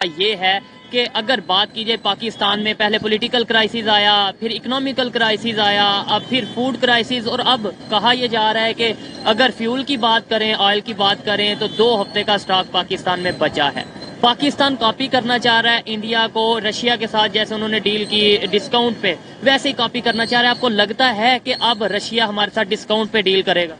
ये है कि अगर बात की जाए पाकिस्तान में पहले पॉलिटिकल क्राइसिस आया, फिर इकोनॉमिकल क्राइसिस आया, अब फिर फूड क्राइसिस, और अब कहा यह जा रहा है कि अगर फ्यूल की बात करें, ऑयल की बात करें, तो 2 हफ्ते का स्टॉक पाकिस्तान में बचा है। पाकिस्तान कॉपी करना चाह रहा है इंडिया को, रशिया के साथ जैसे उन्होंने डील की डिस्काउंट पे, वैसे ही कॉपी करना चाह रहा है। आपको लगता है कि अब रशिया हमारे साथ डिस्काउंट पे डील करेगा?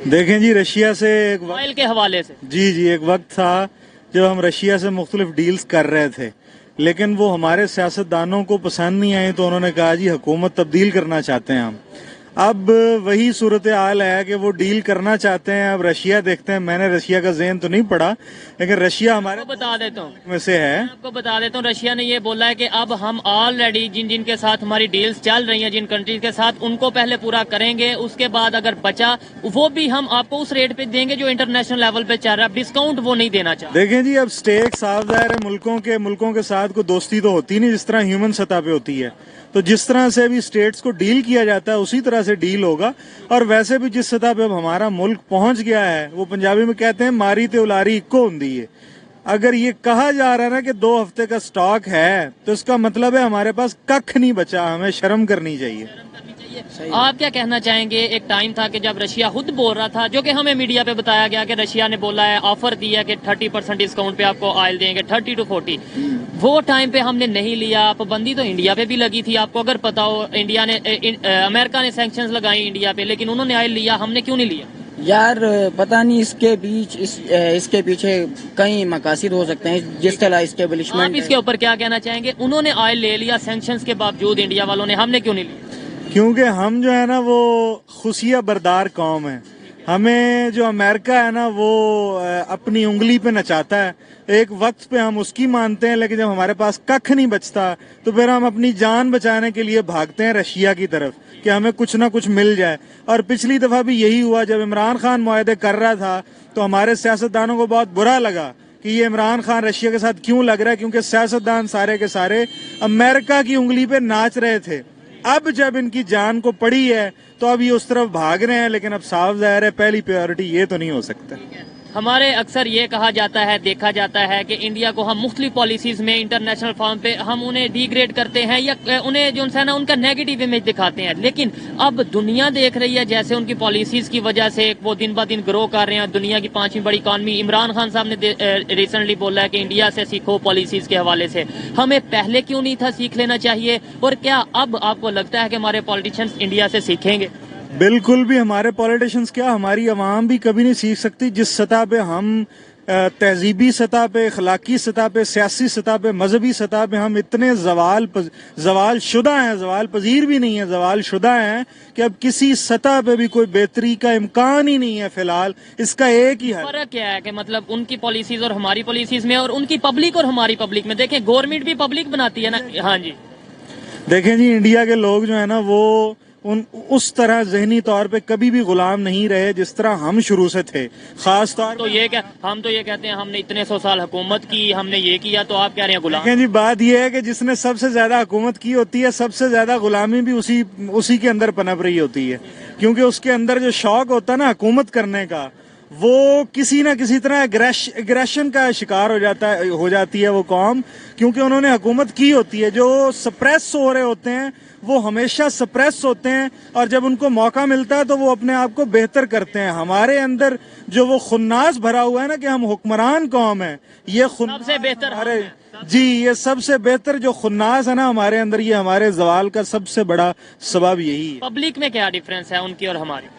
देखें जी, रशिया से ऑयल के हवाले से जी एक वक्त था जब हम रशिया से मुख्तलिफ डील्स कर रहे थे, लेकिन वो हमारे सियासतदानों को पसंद नहीं आई, तो उन्होंने कहा जी हुकूमत तब्दील करना चाहते हैं हम। अब वही सूरत हाल है कि वो डील करना चाहते हैं। अब रशिया देखते हैं, मैंने रशिया का ज़हन तो नहीं पढ़ा, लेकिन रशिया हमारे बता देता हूँ में से है। आपको बता देता हूँ, रशिया ने ये बोला है कि अब हम ऑलरेडी जिन जिन के साथ हमारी डील्स चल रही हैं, जिन कंट्रीज के साथ, उनको पहले पूरा करेंगे, उसके बाद अगर बचा वो भी हम आपको उस रेट पे देंगे जो इंटरनेशनल लेवल पे चल रहा है। डिस्काउंट वो नहीं देना चाहते। देखें जी, अब स्टेक साफ जाहिर है, मुल्कों के साथ कोई दोस्ती तो होती नहीं जिस तरह ह्यूमन सतह पे होती है। तो जिस तरह से अभी स्टेट्स को डील किया जाता है उसी तरह से डील होगा। और वैसे भी जिस सतह पे अब हमारा मुल्क पहुंच गया है, वो पंजाबी में कहते हैं मारी ते उलारी इक्को हुंदी है। अगर ये कहा जा रहा है ना कि 2 हफ्ते का स्टॉक है, तो इसका मतलब है हमारे पास कख नहीं बचा। हमें शर्म करनी चाहिए। आप क्या कहना चाहेंगे? एक टाइम था कि जब रशिया खुद बोल रहा था, जो कि हमें मीडिया पे बताया गया कि रशिया ने बोला है, ऑफर दिया कि 30% डिस्काउंट पे आपको ऑयल देंगे, 30 to 40। वो टाइम पे हमने नहीं लिया। पाबंदी तो इंडिया पे भी लगी थी, आपको अगर पता हो। इंडिया ने अमेरिका ने सैंक्शंस लगाई इंडिया पे, लेकिन उन्होंने ऑयल लिया, हमने क्यों नहीं लिया? यार पता नहीं, इसके पीछे कई मकासद हो सकते हैं, जिस तरह इस्टेब्लिशमेंट। आप इसके ऊपर क्या कहना चाहेंगे? उन्होंने ऑयल ले लिया सैंक्शंस के बावजूद इंडिया वालों ने, हमने क्यों नहीं लिया? क्योंकि हम जो है ना वो खुशिया बरदार कौम है। हमें जो अमेरिका है ना वो अपनी उंगली पे नचाता है। एक वक्त पे हम उसकी मानते हैं, लेकिन जब हमारे पास कख नहीं बचता तो फिर हम अपनी जान बचाने के लिए भागते हैं रशिया की तरफ कि हमें कुछ ना कुछ मिल जाए। और पिछली दफा भी यही हुआ, जब इमरान खान मुआहदे कर रहा था तो हमारे सियासतदानों को बहुत बुरा लगा कि ये इमरान खान रशिया के साथ क्यों लग रहा है, क्योंकि सियासतदान सारे के सारे अमेरिका की उंगली पे नाच रहे थे। अब जब इनकी जान को पड़ी है तो अब ये उस तरफ भाग रहे हैं, लेकिन अब साफ जाहिर है पहली प्रायोरिटी ये तो नहीं हो सकता। हमारे अक्सर ये कहा जाता है, देखा जाता है कि इंडिया को हम मुख्तलिफ पॉलिसीज में, इंटरनेशनल फॉर्म पे हम उन्हें डिग्रेड करते हैं या उन्हें जो है ना उनका नेगेटिव इमेज दिखाते हैं। लेकिन अब दुनिया देख रही है जैसे उनकी पॉलिसीज की वजह से वो दिन ब दिन ग्रो कर रहे हैं। दुनिया की 5वीं बड़ी इकॉनमी। इमरान खान साहब ने रिसेंटली बोला है कि इंडिया से सीखो पॉलिसीज के हवाले से। हमें पहले क्यों नहीं था सीख लेना चाहिए? और क्या अब आपको लगता है कि हमारे पॉलिटिशियंस इंडिया से सीखेंगे? बिल्कुल भी। हमारे पॉलिटिशियंस क्या, हमारी आवाम भी कभी नहीं सीख सकती। जिस सतह पे हम तहजीबी सतह पे, अखलाकी सतह पे, सियासी सतह पे, मजहबी सतह पे हम इतने जवाल शुदा हैं, जवाल पजीर भी नहीं है, जवाल शुदा हैं कि अब किसी सतह पे भी कोई बेहतरी का इम्कान ही नहीं है फिलहाल। इसका एक ही है। फर्क क्या है कि मतलब उनकी पॉलिसीज और हमारी पॉलिसीज में, और उनकी पब्लिक और हमारी पब्लिक में? देखें, गवर्नमेंट भी पब्लिक बनाती है ना। हाँ जी, देखें जी, इंडिया के लोग जो है ना वो उस तरह जहनी तौर पे कभी भी गुलाम नहीं रहे जिस तरह हम शुरू से थे। खास तौर तो हम तो ये कहते हैं हमने इतने 100 साल हुकूमत की, हमने ये किया, तो आप कह रहे हैं गुलाम? देखें जी, बात यह है कि जिसने सबसे ज्यादा हुकूमत की होती है, सबसे ज्यादा गुलामी भी उसी के अंदर पनप रही होती है। क्योंकि उसके अंदर जो शौक होता है ना हुकूमत करने का, वो किसी ना किसी तरह एग्रेशन का शिकार हो जाती है वो कौम, क्योंकि उन्होंने हुकूमत की होती है। जो सप्रेस हो रहे होते हैं वो हमेशा सप्रेस होते हैं, और जब उनको मौका मिलता है तो वो अपने आप को बेहतर करते हैं। हमारे अंदर जो वो खुन्नास भरा हुआ है ना कि हम हुक्मरान कौम है, ये सबसे बेहतर हमारे जी, ये सबसे बेहतर जो खुन्नास है ना हमारे अंदर, ये हमारे जवाल का सबसे बड़ा सबब यही है। पब्लिक में क्या डिफरेंस है उनकी और हमारी?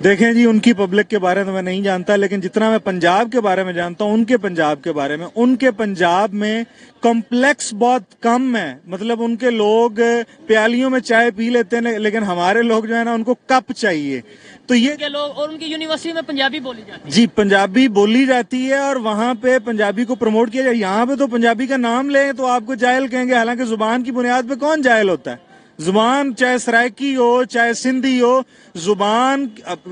देखें जी, उनकी पब्लिक के बारे में मैं नहीं जानता, लेकिन जितना मैं पंजाब के बारे में जानता हूँ उनके पंजाब के बारे में, उनके पंजाब में कॉम्प्लेक्स बहुत कम है। मतलब उनके लोग प्यालियों में चाय पी लेते हैं, लेकिन हमारे लोग जो है ना उनको कप चाहिए। तो ये के लोग, और उनकी यूनिवर्सिटी में पंजाबी बोली जाती है। जी, पंजाबी बोली जाती है और वहाँ पे पंजाबी को प्रमोट किया जाए। यहाँ पे तो पंजाबी का नाम लें तो आपको जाहिल कहेंगे, हालांकि जुबान की बुनियाद पे कौन जाहिल होता है? जुबान चाहे सराइकी हो चाहे सिंधी हो, जुबान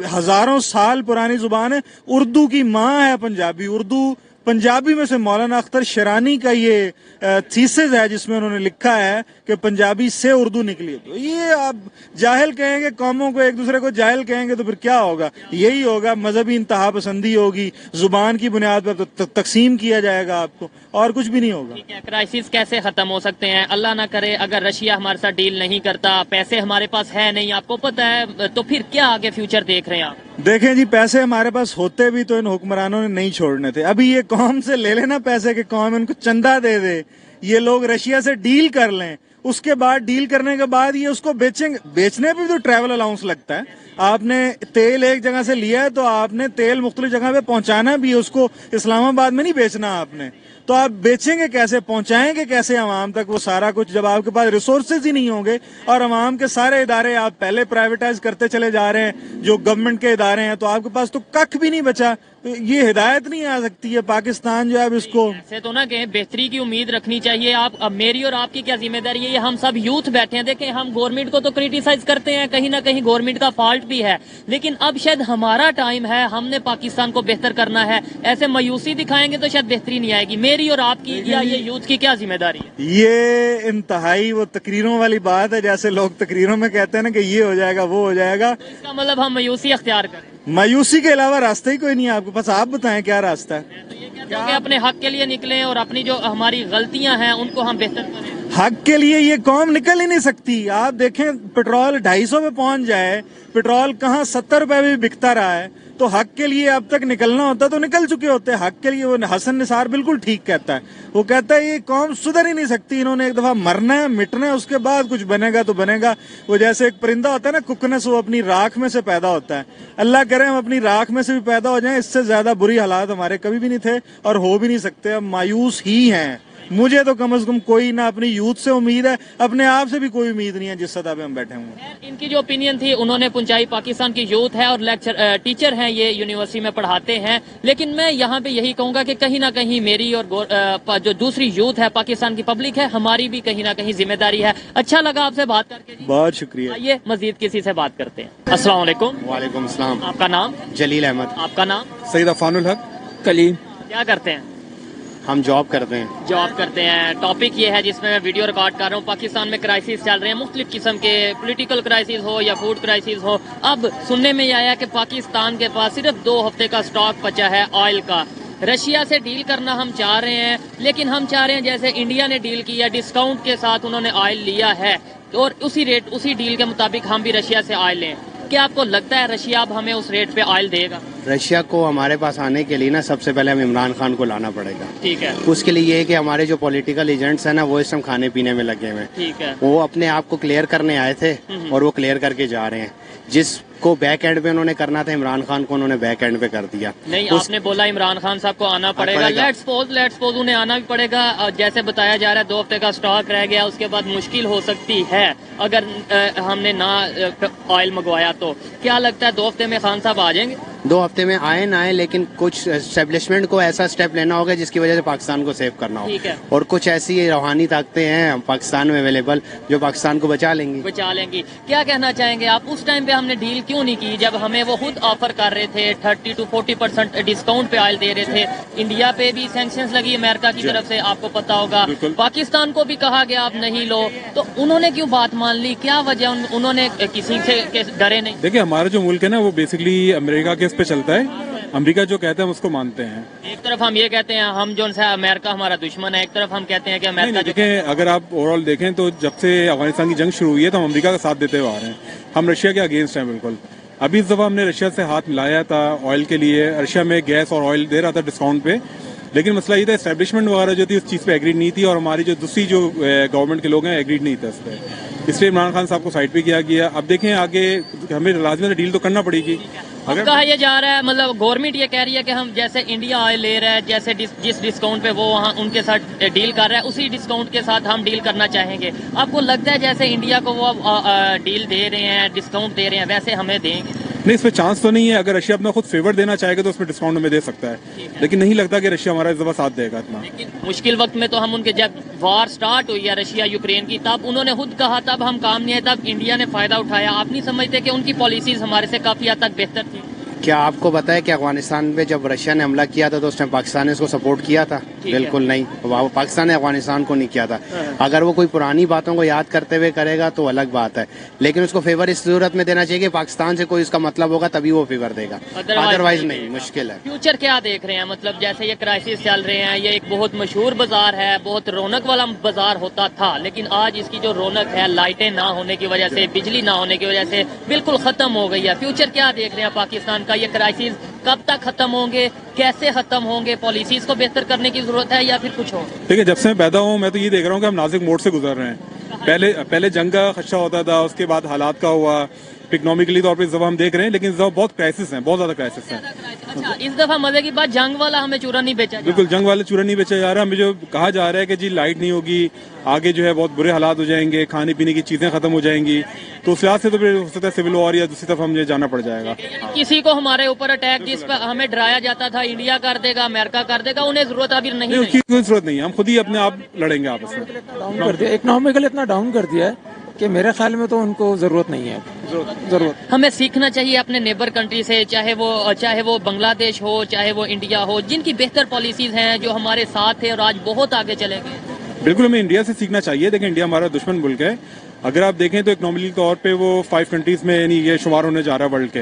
हजारों साल पुरानी जुबान है। उर्दू की माँ है पंजाबी। उर्दू पंजाबी में से मौलाना अख्तर शरानी का ये थीसिस है जिसमें उन्होंने लिखा है कि पंजाबी से उर्दू निकली। तो ये आप जाहिल कहेंगे, कौमों को एक दूसरे को जाहिल कहेंगे तो फिर क्या होगा? यही होगा, मजहबी इंतहा पसंदी होगी, जुबान की बुनियाद पर तो तकसीम किया जाएगा आपको, और कुछ भी नहीं होगा। ठीक है, क्राइसिस कैसे खत्म हो सकते हैं? अल्लाह ना करे अगर रशिया हमारे साथ डील नहीं करता, पैसे हमारे पास है नहीं, आपको पता है, तो फिर क्या आगे फ्यूचर देख रहे हैं आप? देखें जी, पैसे हमारे पास होते भी तो इन हुक्मरानों ने नहीं छोड़ने थे। अभी ये कौम से ले लेना पैसे के, कौम इनको चंदा दे दे, ये लोग रशिया से डील कर लें, उसके बाद डील करने के बाद ये उसको बेचेंगे। बेचने पे भी तो ट्रैवल अलाउंस लगता है। आपने तेल एक जगह से लिया है तो आपने तेल मुख्तलिफ जगह पे पहुंचाना भी है, उसको इस्लामाबाद में नहीं बेचना आपने। तो आप बेचेंगे कैसे, पहुंचाएंगे कैसे अवाम तक वो सारा कुछ, जब आपके पास रिसोर्सेज ही नहीं होंगे? और अवाम के सारे इदारे आप पहले प्राइवेटाइज करते चले जा रहे हैं, जो गवर्नमेंट के इदारे हैं, तो आपके पास तो कख भी नहीं बचा। तो ये हिदायत नहीं आ सकती है। पाकिस्तान जो है अब इसको ऐसे तो ना कहें, बेहतरी की उम्मीद रखनी चाहिए। आप, अब मेरी और आपकी क्या जिम्मेदारी है? ये हम सब यूथ बैठे हैं, देखें हम गवर्नमेंट को तो क्रिटिसाइज करते हैं, कहीं ना कहीं गवर्नमेंट का फॉल्ट भी है, लेकिन अब शायद हमारा टाइम है, हमने पाकिस्तान को बेहतर करना है। ऐसे मायूसी दिखाएंगे तो शायद बेहतरी नहीं आएगी। मेरी और आपकी या ये यूथ की क्या जिम्मेदारी है? ये इंतहाई वो तकरीरों वाली बात है, जैसे लोग तकरीरों में कहते हैं ना कि ये हो जाएगा वो हो जाएगा। तो इसका मतलब हम मायूसी अख्तियार करें? मायूसी के अलावा रास्ता ही कोई नहीं है आपके पास। आप बताएं क्या रास्ता है? तो ये कहते हैं कि अपने हक के लिए निकलें और अपनी जो हमारी गलतियां हैं उनको हम बेहतर करें। हक के लिए ये कौम निकल ही नहीं सकती। आप देखें, पेट्रोल 250 पे पहुंच जाए, पेट्रोल कहाँ 70 रुपए में भी बिकता रहा है। तो हक के लिए अब तक निकलना होता तो निकल चुके होते। हक के लिए वो हसन निसार बिल्कुल ठीक कहता है। वो कहता है ये कौम सुधर ही नहीं सकती, इन्होंने एक दफा मरना है, मिटना है, उसके बाद कुछ बनेगा तो बनेगा। वो जैसे एक परिंदा होता है ना, कुकनेस, वो अपनी राख में से पैदा होता है। अल्लाह करे हम अपनी राख में से भी पैदा हो जाएं, इससे ज्यादा बुरी हालात हमारे कभी भी नहीं थे और हो भी नहीं सकते। अब मायूस ही हैं। मुझे तो कम से कम कोई ना अपनी यूथ से उम्मीद है, अपने आप से भी कोई उम्मीद नहीं है जिस सतह पे हम बैठे हुए। इनकी जो ओपिनियन थी उन्होंने पहुंचाई, पाकिस्तान की यूथ है और टीचर हैं, ये यूनिवर्सिटी में पढ़ाते हैं। लेकिन मैं यहाँ पे यही कहूंगा कि कहीं ना कहीं मेरी और जो दूसरी यूथ है, पाकिस्तान की पब्लिक है, हमारी भी कहीं ना कहीं जिम्मेदारी है। अच्छा लगा आपसे बात करके जी। बहुत शुक्रिया। आइए मजीद किसी से बात करते हैं। अस्सलाम वालेकुम। वालेकुम सलाम। आपका नाम? जलील अहमद। आपका नाम? सईद अफानुल हक। कलीम। क्या करते हैं? हम जॉब करते हैं। जॉब करते हैं। टॉपिक ये है जिसमें मैं वीडियो रिकॉर्ड कर रहा हूँ, पाकिस्तान में क्राइसिस चल रहे हैं, मुख्तलिफ किस्म के, पॉलिटिकल क्राइसिस हो या फूड क्राइसिस हो। अब सुनने में आया कि पाकिस्तान के पास सिर्फ 2 हफ्ते का स्टॉक बचा है ऑयल का। रशिया से डील करना हम चाह रहे हैं, लेकिन हम चाह रहे हैं जैसे इंडिया ने डील किया, डिस्काउंट के साथ उन्होंने ऑयल लिया है और उसी रेट, उसी डील के मुताबिक हम भी रशिया से ऑयल लें। क्या आपको लगता है रशिया अब हमें उस रेट पे ऑयल देगा? रशिया को हमारे पास आने के लिए ना सबसे पहले हम इमरान खान को लाना पड़ेगा। ठीक है। उसके लिए ये है कि हमारे जो पॉलिटिकल एजेंट्स हैं ना, वो इस टाइम खाने पीने में लगे हुए हैं। ठीक है। वो अपने आप को क्लियर करने आए थे और वो क्लियर करके जा रहे हैं। जिसको बैक एंड पे उन्होंने करना था इमरान खान को, उन्होंने बैक एंड पे कर दिया। नहीं, आपने बोला इमरान खान साहब को आना पड़ेगा। लेट्स सपोज उन्हें आना भी पड़ेगा। और जैसे बताया जा रहा है 2 हफ्ते का स्टॉक रह गया, उसके बाद मुश्किल हो सकती है अगर हमने ना ऑयल मंगवाया तो। क्या लगता है 2 हफ्ते में खान साहब आ जाएंगे? 2 हफ्ते में आए ना आए, लेकिन कुछ एस्टेब्लिशमेंट को ऐसा स्टेप लेना होगा जिसकी वजह से पाकिस्तान को सेव करना ठीक है। हो। और कुछ ऐसी रूहानी ताकतें हैं पाकिस्तान में अवेलेबल जो पाकिस्तान को बचा लेंगी। क्या कहना चाहेंगे आप? उस टाइम पे हमने डील क्यों नहीं की जब हमें वो खुद ऑफर कर रहे थे, 30 to 40% डिस्काउंट पे ऑयल दे रहे थे। इंडिया पे भी सैंक्शंस लगी अमेरिका की तरफ से, आपको पता होगा। पाकिस्तान को भी कहा गया आप नहीं लो, तो उन्होंने क्यों बात मान ली? क्या वजह? उन्होंने किसी से डरे नहीं? देखिए, हमारा जो मुल्क है ना वो बेसिकली अमेरिका के इस पे चलता है। अमेरिका जो कहते हैं हम उसको मानते हैं। एक तरफ हम ये कहते हैं हम जो है अमेरिका हमारा दुश्मन है, एक तरफ हम कहते हैं कि अमेरिका जो देखें, अगर आप ओवरऑल देखें तो जब से अफगानिस्तान की जंग शुरू हुई है तो हम अमेरिका का साथ देते हुए आ रहे हैं। हम रशिया के अगेंस्ट हैं बिल्कुल। अभी इस दफा हमने रशिया से हाथ मिलाया था ऑयल के लिए। रशिया में गैस और ऑयल दे रहा था डिस्काउंट पे, लेकिन मसला ये था एस्टेब्लिशमेंट वगैरह जो थी उस चीज़ पे एग्रीड नहीं थी और हमारी जो दूसरी जो गवर्नमेंट के लोग हैं एग्रीड नहीं था इस पर। इसलिए इमरान खान साहब को साइड पे किया गया। अब देखें आगे हमें लाजमी डील तो करना पड़ेगी। अगर कहा यह जा रहा है, मतलब गवर्नमेंट ये कह रही है कि हम जैसे इंडिया ऑयल ले रहा है, जैसे जिस डिस्काउंट पे वो वहाँ उनके साथ डील कर रहा है, उसी डिस्काउंट के साथ हम डील करना चाहेंगे। आपको लगता है जैसे इंडिया को वो डील दे रहे हैं, डिस्काउंट दे रहे हैं, वैसे हमें देंगे? नहीं, इसमें चांस तो नहीं है। अगर रशिया अपना खुद फेवर देना चाहेगा तो उसमें डिस्काउंट हमें दे सकता है, लेकिन नहीं लगता कि रशिया हमारा इस दफा साथ देगा इतना। मुश्किल वक्त में तो हम उनके, जब वार स्टार्ट हुई है रशिया यूक्रेन की, तब उन्होंने खुद कहा तब हम काम नहीं है, तब इंडिया ने फायदा उठाया। आप नहीं समझते कि उनकी पॉलिसीज हमारे से काफी हद तक बेहतर थी? क्या आपको पता है कि अफगानिस्तान पे जब रशिया ने हमला किया था तो उसने पाकिस्तान ने इसको सपोर्ट किया था? बिल्कुल नहीं, पाकिस्तान ने अफगानिस्तान को नहीं किया था। अगर वो कोई पुरानी बातों को याद करते हुए करेगा तो अलग बात है, लेकिन उसको फेवर इस सूरत में देना चाहिए कि पाकिस्तान से कोई उसका मतलब होगा तभी वो फेवर देगा, अदरवाइज नहीं। मुश्किल है। फ्यूचर क्या देख रहे हैं? मतलब जैसे ये क्राइसिस चल रहे हैं, ये एक बहुत मशहूर बाजार है, बहुत रौनक वाला बाजार होता था, लेकिन आज इसकी जो रौनक है लाइटें ना होने की वजह से, बिजली ना होने की वजह से बिल्कुल खत्म हो गई है। फ्यूचर क्या देख रहे हैं पाकिस्तान का? ये क्राइसिस कब तक खत्म होंगे, कैसे खत्म होंगे? पॉलिसीज को बेहतर करने की जरूरत है या फिर कुछ और? देखिए, जब से मैं पैदा हूँ मैं तो ये देख रहा हूँ कि हम नाजुक मोड़ से गुजर रहे हैं। पहले जंग का खदशा होता था, उसके बाद हालात का हुआ, इकोनॉमिकली तौर पे इस दफा हम देख रहे हैं, लेकिन इस दफा बहुत क्राइसिस है, बहुत ज्यादा क्राइसिस है। अच्छा, इस दफा मजे की बात, जंग वाला हमें चूरा नहीं बेचा। बिल्कुल, जंग वाले चूरा नहीं बेचा जा रहा। हमें जो कहा जा रहा है कि जी लाइट नहीं होगी, आगे जो है बहुत बुरे हालात हो जाएंगे, खाने पीने की चीजें खत्म हो जाएंगी, तो उस लिहाज से तो फिर हो सकता है सिविल वॉर या दूसरी तरफ हमें जाना पड़ जाएगा। किसी को हमारे ऊपर अटैक जिस पर हमें डराया जाता था इंडिया कर देगा, अमेरिका कर देगा, उन्हें जरूरत अभी नहीं है। उसकी कोई जरूरत नहीं है, हम खुद ही अपने आप लड़ेंगे आपस में। डाउन कर दिया, इकोनॉमिकल इतना डाउन कर दिया है कि मेरे ख्याल में तो उनको जरूरत नहीं है। जरूरत हमें सीखना चाहिए अपने नेबर कंट्री से, चाहे वो बांग्लादेश हो, चाहे वो इंडिया हो, जिनकी बेहतर पॉलिसीज हैं, जो हमारे साथ है और आज बहुत आगे चले गए। बिल्कुल, हमें इंडिया से सीखना चाहिए। देखिए, इंडिया हमारा दुश्मन मुल्क है। अगर आप देखें तो इकोनॉमिकली तौर पे वो 5 कंट्रीज में यानी ये शुमार होने जा रहा है वर्ल्ड के,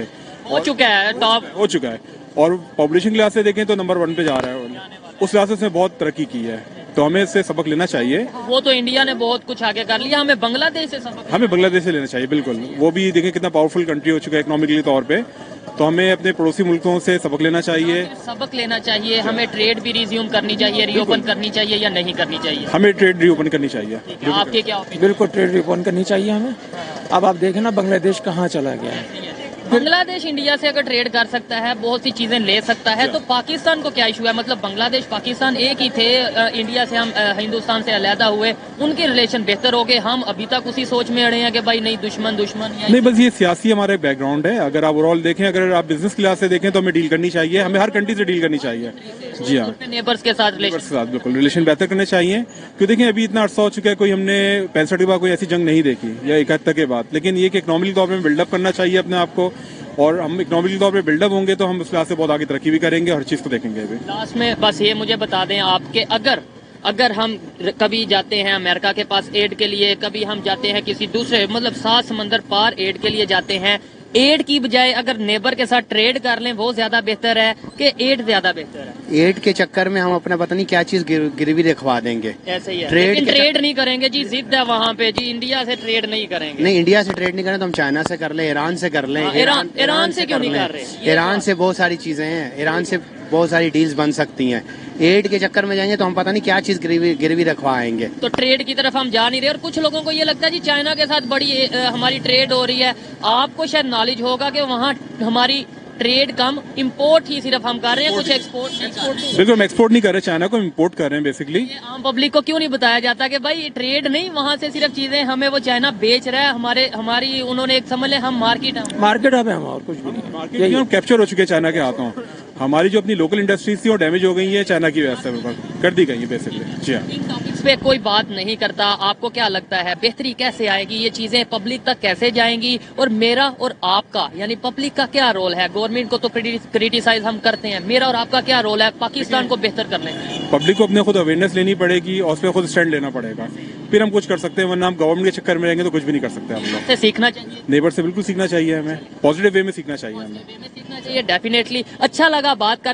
हो चुका है, टॉप हो चुका है। और पॉपुलेशन के लिहाज से देखें तो नंबर 1 पे जा रहा है। उस लिहाज से उसने बहुत तरक्की की है, तो हमें इससे सबक लेना चाहिए। वो तो इंडिया ने बहुत कुछ आगे कर लिया, हमें बांग्लादेश से सबक हमें बांग्लादेश से लेना चाहिए। बिल्कुल, वो भी देखें कितना पावरफुल कंट्री हो चुका है इकोनॉमिकली तौर पे, तो हमें अपने पड़ोसी मुल्कों से सबक लेना चाहिए। सबक लेना चाहिए। हमें ट्रेड भी रिज्यूम करनी चाहिए, रीओपन करनी चाहिए या नहीं करनी चाहिए? हमें ट्रेड रीओपन करनी चाहिए। आपके क्या ओपिनियन? बिल्कुल ट्रेड रिफॉर्म करनी चाहिए हमें। अब आप देखें ना बांग्लादेश कहाँ चला गया है। बांग्लादेश इंडिया से अगर ट्रेड कर सकता है, बहुत सी चीजें ले सकता है, तो पाकिस्तान को क्या इशू है? मतलब बांग्लादेश पाकिस्तान एक ही थे, इंडिया से हम हिंदुस्तान से अलहदा हुए, उनके रिलेशन बेहतर हो गए, हम अभी तक उसी सोच में अड़े हैं कि भाई नहीं, दुश्मन दुश्मन। नहीं, बस ये सियासी हमारा बैकग्राउंड है। अगर आप ओवरऑल देखें, अगर आप बिजनेस के लिहाज से देखें तो हमें डील करनी चाहिए, हमें हर कंट्री से डील करनी चाहिए। जी हाँ, नेबर्स के साथ बिल्कुल रिलेशन बेहतर करने चाहिए। क्योंकि देखें, अभी इतना अरसा हो चुका है, कोई हमने 65 के बाद कोई ऐसी जंग नहीं देखी या 71 के बाद, लेकिन ये कि इकोनॉमिकल तौर पर बिल्डअप करना चाहिए अपने आप को, और हम इकोनॉमिकल तौर पे बिल्डअप होंगे तो हम उस लिहाज से बहुत आगे तरक्की भी करेंगे, हर चीज को देखेंगे। अभी लास्ट में बस ये मुझे बता दें आपके, अगर हम कभी जाते हैं अमेरिका के पास एड के लिए, कभी हम जाते हैं किसी दूसरे मतलब 7 समंदर पार एड के लिए जाते हैं, एड की बजाय अगर नेबर के साथ ट्रेड कर लें वो ज्यादा बेहतर है कि एड ज्यादा बेहतर है? एड के चक्कर में हम अपना पता नहीं क्या चीज गिरवी रखवा देंगे। ऐसे ही है, लेकिन ट्रेड नहीं करेंगे जी, जिद है वहाँ पे जी, इंडिया से ट्रेड नहीं करेंगे। नहीं, इंडिया से ट्रेड नहीं करें तो हम चाइना से कर ले, ईरान से कर ले। ईरान से क्यों नहीं कर रहे? ईरान से बहुत सारी चीजें हैं, ईरान से बहुत सारी डील्स बन सकती हैं। एड के चक्कर में जाएंगे तो हम पता नहीं क्या चीज गिरवी रखवाएंगे। तो ट्रेड की तरफ हम जा नहीं रहे, और कुछ लोगों को ये लगता है जी चाइना के साथ बड़ी हमारी ट्रेड हो रही है। आपको शायद नॉलेज होगा कि वहाँ हमारी ट्रेड कम, इंपोर्ट ही सिर्फ हम कर रहे हैं, कुछ एक्सपोर्ट नहीं कर रहे। बिल्कुल, हम एक्सपोर्ट नहीं कर रहे, चाइना को इंपोर्ट कर रहे हैं बेसिकली। आम पब्लिक को क्यों नहीं बताया जाता कि भाई ट्रेड नहीं, वहाँ से सिर्फ चीजें हमें वो चाइना बेच रहा है, हमारी उन्होंने एक समझ ले हम मार्केट अब है, हम और कुछ भी नहीं। मार्केट हम कैप्चर हो चुके हैं चाइना के हाथों। हमारी जो अपनी लोकल इंडस्ट्रीज थी वो डैमेज हो गई है, चाइना की वजह से कर दी गई है बेसिकली। जी हाँ, इन टॉपिक्स पे कोई बात नहीं करता। आपको क्या लगता है बेहतरी कैसे आएगी, ये चीजें पब्लिक तक कैसे जाएंगी, और मेरा और आपका यानी पब्लिक का क्या रोल है? गवर्नमेंट को तो क्रिटिसाइज हम करते हैं, मेरा और आपका क्या रोल है पाकिस्तान को बेहतर करने में? पब्लिक को अपने खुद अवेयरनेस लेनी पड़ेगी और उस पर खुद स्टैंड लेना पड़ेगा, फिर हम कुछ कर सकते हैं, वरना हम गवर्नमेंट के चक्कर में रहेंगे तो कुछ भी नहीं कर सकते। हम लोग सीखना चाहिए, नेबर से बिल्कुल सीखना चाहिए, हमें पॉजिटिव वे में सीखना चाहिए, हमें सीखना चाहिए डेफिनेटली। अच्छा लगा बात कर